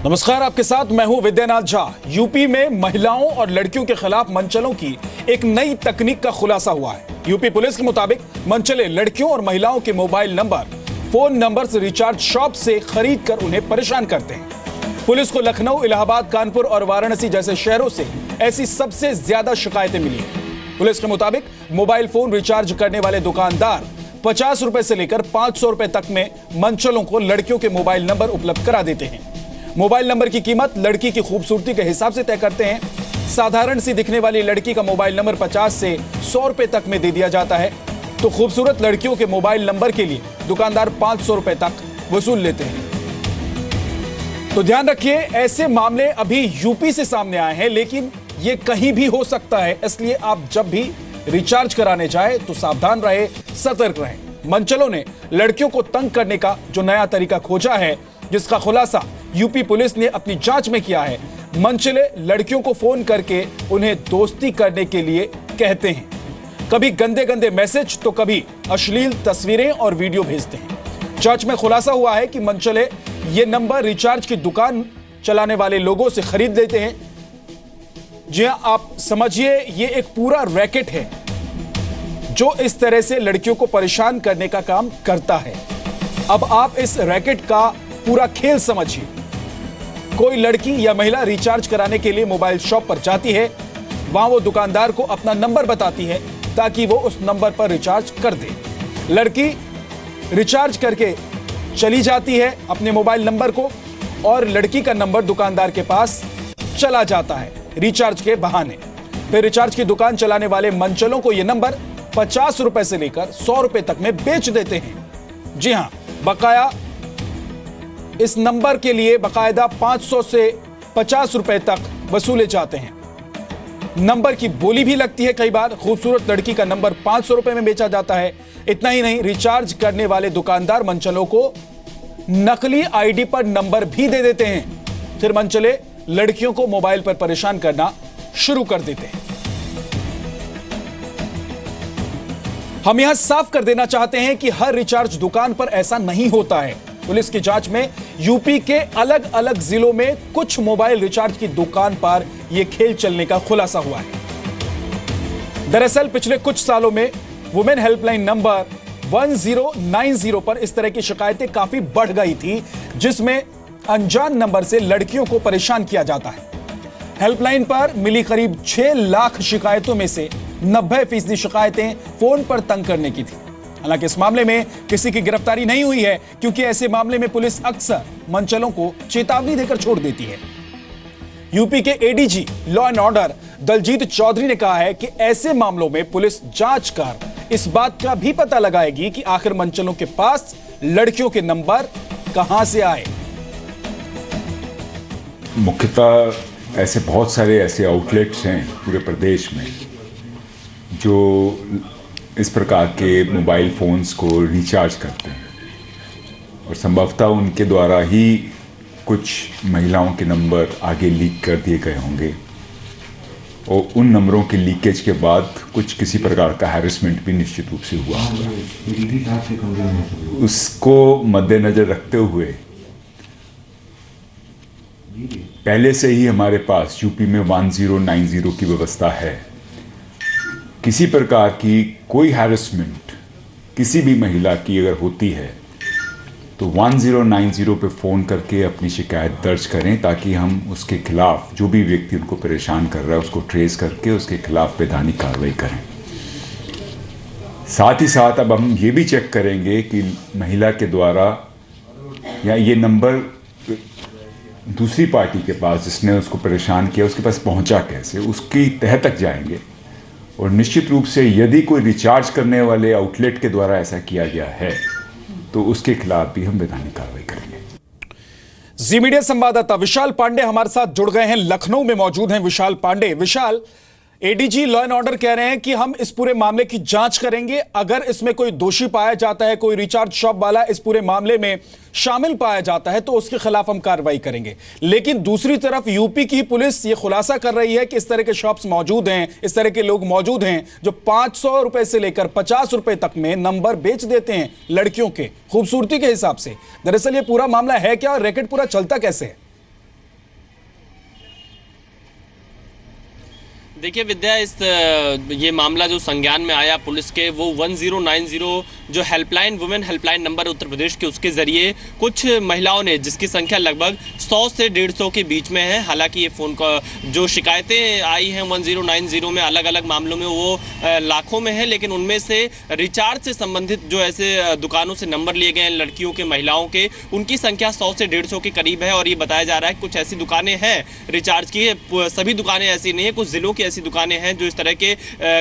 नमस्कार, आपके साथ मैं हूं विद्यानाथ झा। यूपी में महिलाओं और लड़कियों के खिलाफ मनचलों की एक नई तकनीक का खुलासा हुआ है। यूपी पुलिस के मुताबिक मनचले लड़कियों और महिलाओं के मोबाइल नंबर, फोन नंबर से रिचार्ज शॉप से खरीद कर उन्हें परेशान करते हैं। पुलिस को लखनऊ, इलाहाबाद, कानपुर और वाराणसी जैसे शहरों से ऐसी सबसे ज्यादा शिकायतें मिली हैं। पुलिस के मुताबिक मोबाइल फोन रिचार्ज करने वाले दुकानदार 50 रुपए से लेकर 500 रुपए तक में मनचलों को लड़कियों के मोबाइल नंबर उपलब्ध करा देते हैं। मोबाइल नंबर की कीमत लड़की की खूबसूरती के हिसाब से तय करते हैं। साधारण सी दिखने वाली लड़की का मोबाइल नंबर 50 से 100 रुपए तक में दे दिया जाता है, तो खूबसूरत लड़कियों के मोबाइल नंबर के लिए दुकानदार 500 रुपए तक वसूल लेते हैं। तो ध्यान रखिए, ऐसे मामले अभी यूपी से सामने आए हैं, लेकिन ये कहीं भी हो सकता है। इसलिए आप जब भी रिचार्ज कराने जाए तो सावधान रहे, सतर्क रहें। मनचलों ने लड़कियों को तंग करने का जो नया तरीका खोजा है, जिसका खुलासा यूपी पुलिस ने अपनी जांच में किया है। मनचले लड़कियों को फोन करके उन्हें दोस्ती करने के लिए कहते हैं। कभी गंदे गंदे मैसेज तो कभी अश्लील तस्वीरें और वीडियो भेजते हैं। जांच में खुलासा हुआ है कि मनचले ये नंबर रिचार्ज की दुकान चलाने वाले लोगों से खरीद लेते हैं। जी हां, आप समझिए, ये एक पूरा रैकेट है जो इस तरह से लड़कियों को परेशान करने का काम करता है। अब आप इस रैकेट का पूरा खेल समझिए। कोई लड़की या महिला रिचार्ज कराने के लिए मोबाइल शॉप पर जाती है, वहां वो दुकानदार को अपना नंबर बताती है ताकि वो उस नंबर पर रिचार्ज कर दे। लड़की रिचार्ज करके चली जाती है अपने मोबाइल नंबर को, और लड़की का नंबर दुकानदार के पास चला जाता है रिचार्ज के बहाने। फिर रिचार्ज की दुकान चलाने वाले मनचलों को यह नंबर 50 रुपए से लेकर 100 रुपए तक में बेच देते हैं। जी हां, बकाया इस नंबर के लिए बकायदा 500 से 50 रुपए तक वसूले जाते हैं। नंबर की बोली भी लगती है। कई बार खूबसूरत लड़की का नंबर 500 रुपए में बेचा जाता है। इतना ही नहीं, रिचार्ज करने वाले दुकानदार मनचलों को नकली आईडी पर नंबर भी दे देते हैं। फिर मनचले लड़कियों को मोबाइल पर परेशान करना शुरू कर देते हैं। हम यहां साफ कर देना चाहते हैं कि हर रिचार्ज दुकान पर ऐसा नहीं होता है। पुलिस की जांच में यूपी के अलग अलग जिलों में कुछ मोबाइल रिचार्ज की दुकान पर यह खेल चलने का खुलासा हुआ है। दरअसल पिछले कुछ सालों में वुमेन हेल्पलाइन नंबर 1090 पर इस तरह की शिकायतें काफी बढ़ गई थी, जिसमें अनजान नंबर से लड़कियों को परेशान किया जाता है। हेल्पलाइन पर मिली करीब 6 लाख शिकायतों में से 90% शिकायतें फोन पर तंग करने की थी। हालांकि इस मामले में किसी की गिरफ्तारी नहीं हुई है, क्योंकि ऐसे मामले में पुलिस अक्सर मनचलों को चेतावनी देकर छोड़ देती है। यूपी के ADG law and order Daljeet Chaudhary ने कहा है कि ऐसे मामलों में पुलिस जांच कर इस बात का भी पता लगाएगी कि आखिर मनचलों के पास लड़कियों के नंबर कहां से आए। मुख्यतः ऐसे बहुत सारे ऐसे आउटलेट्स हैं पूरे प्रदेश में जो इस प्रकार के मोबाइल फ़ोन्स को रिचार्ज करते हैं, और संभवतः उनके द्वारा ही कुछ महिलाओं के नंबर आगे लीक कर दिए गए होंगे, और उन नंबरों के लीकेज के बाद कुछ किसी प्रकार का हैरेसमेंट भी निश्चित रूप से हुआ होगा। उसको मद्देनज़र रखते हुए पहले से ही हमारे पास यूपी में 1090 की व्यवस्था है। किसी प्रकार की कोई हैरेसमेंट किसी भी महिला की अगर होती है तो 1090 पे फ़ोन करके अपनी शिकायत दर्ज करें, ताकि हम उसके खिलाफ, जो भी व्यक्ति उनको परेशान कर रहा है, उसको ट्रेस करके उसके खिलाफ वैधानिक कार्रवाई करें। साथ ही साथ अब हम ये भी चेक करेंगे कि महिला के द्वारा या ये नंबर दूसरी पार्टी के पास, जिसने उसको परेशान किया, उसके पास पहुंचा कैसे, उसकी तह तक जाएंगे। और निश्चित रूप से यदि कोई रिचार्ज करने वाले आउटलेट के द्वारा ऐसा किया गया है तो उसके खिलाफ भी हम वैधानिक कार्रवाई करेंगे। जी मीडिया संवाददाता विशाल पांडे हमारे साथ जुड़ गए हैं, लखनऊ में मौजूद हैं विशाल पांडे। विशाल, एडीजी लॉ एंड ऑर्डर कह रहे हैं कि हम इस पूरे मामले की जांच करेंगे। अगर इसमें कोई दोषी पाया जाता है, कोई रिचार्ज शॉप वाला इस पूरे मामले में शामिल पाया जाता है, तो उसके खिलाफ हम कार्रवाई करेंगे। लेकिन दूसरी तरफ यूपी की पुलिस ये खुलासा कर रही है कि इस तरह के शॉप्स मौजूद हैं, इस तरह के लोग मौजूद हैं जो 500 रुपए से लेकर 50 रुपए तक में नंबर बेच देते हैं लड़कियों के खूबसूरती के हिसाब से। दरअसल ये पूरा मामला है क्या और रैकेट पूरा चलता कैसे है? देखिए विद्या, ये मामला जो संज्ञान में आया पुलिस के, वो 1090 जो helpline, women helpline number Uttar Pradesh के, उसके जरिए कुछ महिलाओं ने, जिसकी संख्या लगभग 100 से 150 के बीच में है। हालांकि ये फ़ोन का जो शिकायतें आई हैं 1090 में, अलग अलग मामलों में वो लाखों में है, लेकिन उनमें से रिचार्ज से संबंधित जो ऐसे दुकानों से नंबर लिए गए हैं लड़कियों के, महिलाओं के, उनकी संख्या 100 से 150 के करीब है। और ये बताया जा रहा है कि कुछ ऐसी दुकानें हैं रिचार्ज की, सभी दुकानें ऐसी नहीं है, कुछ जिलों की ऐसी दुकानें हैं जो इस तरह के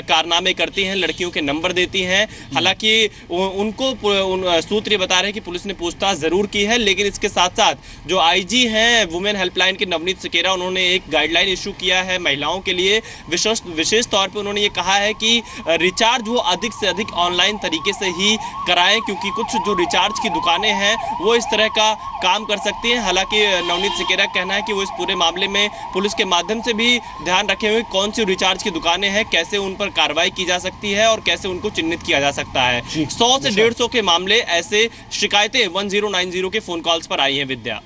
कारनामे करती हैं, लड़कियों के नंबर देती हैं। हालांकि उनको सूत्र ये बता रहे हैं कि पुलिस ने पूछताछ जरूर की है, लेकिन इसके साथ साथ जो आईजी हैं वुमेन हेल्पलाइन के, नवनीत सिकेरा, उन्होंने एक गाइडलाइन इशू किया है महिलाओं के लिए। विशेष तौर पे उन्होंने ये कहा है कि रिचार्ज वो अधिक से अधिक ऑनलाइन तरीके से ही कराएं, क्योंकि कुछ जो रिचार्ज की दुकानें हैं वो इस तरह का काम कर सकती हैं। हालांकि नवनीत सिकेरा का कहना है कि वो इस पूरे मामले में पुलिस के माध्यम से भी ध्यान रखे हुए कौन सी रिचार्ज की दुकानें हैं, कैसे उन पर कार्रवाई की जा सकती है और कैसे उनको चिन्हित किया जा सकता है। 100 से 150 के मामले, ऐसे शिकायतें 1090 के फोन कॉल्स पर आई हैं। विद्या,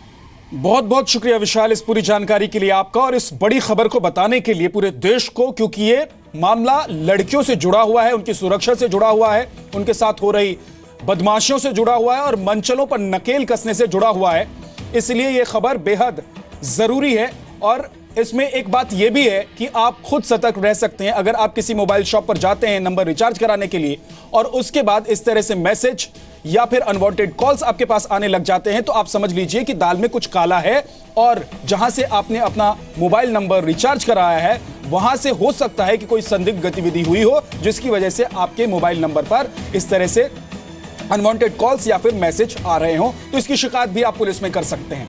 बहुत बहुत शुक्रिया विशाल इस पूरी जानकारी के लिए आपका, और इस बड़ी खबर को बताने के लिए पूरे देश को, क्योंकि ये मामला लड़कियों से जुड़ा हुआ है, उनकी सुरक्षा से जुड़ा हुआ है, उनके साथ हो रही बदमाशियों से जुड़ा हुआ है और मंचलों पर नकेल कसने से जुड़ा हुआ है। इसलिए यह खबर बेहद जरूरी है। और इसमें एक बात यह भी है कि आप खुद सतर्क रह सकते हैं। अगर आप किसी मोबाइल शॉप पर जाते हैं नंबर रिचार्ज कराने के लिए और उसके बाद इस तरह से मैसेज या फिर अनवांटेड कॉल्स आपके पास आने लग जाते हैं, तो आप समझ लीजिए कि दाल में कुछ काला है, और जहां से आपने अपना मोबाइल नंबर रिचार्ज कराया है वहां से हो सकता है कि कोई संदिग्ध गतिविधि हुई हो, जिसकी वजह से आपके मोबाइल नंबर पर इस तरह से अनवांटेड कॉल्स या फिर मैसेज आ रहे हो। तो इसकी शिकायत भी आप पुलिस में कर सकते हैं।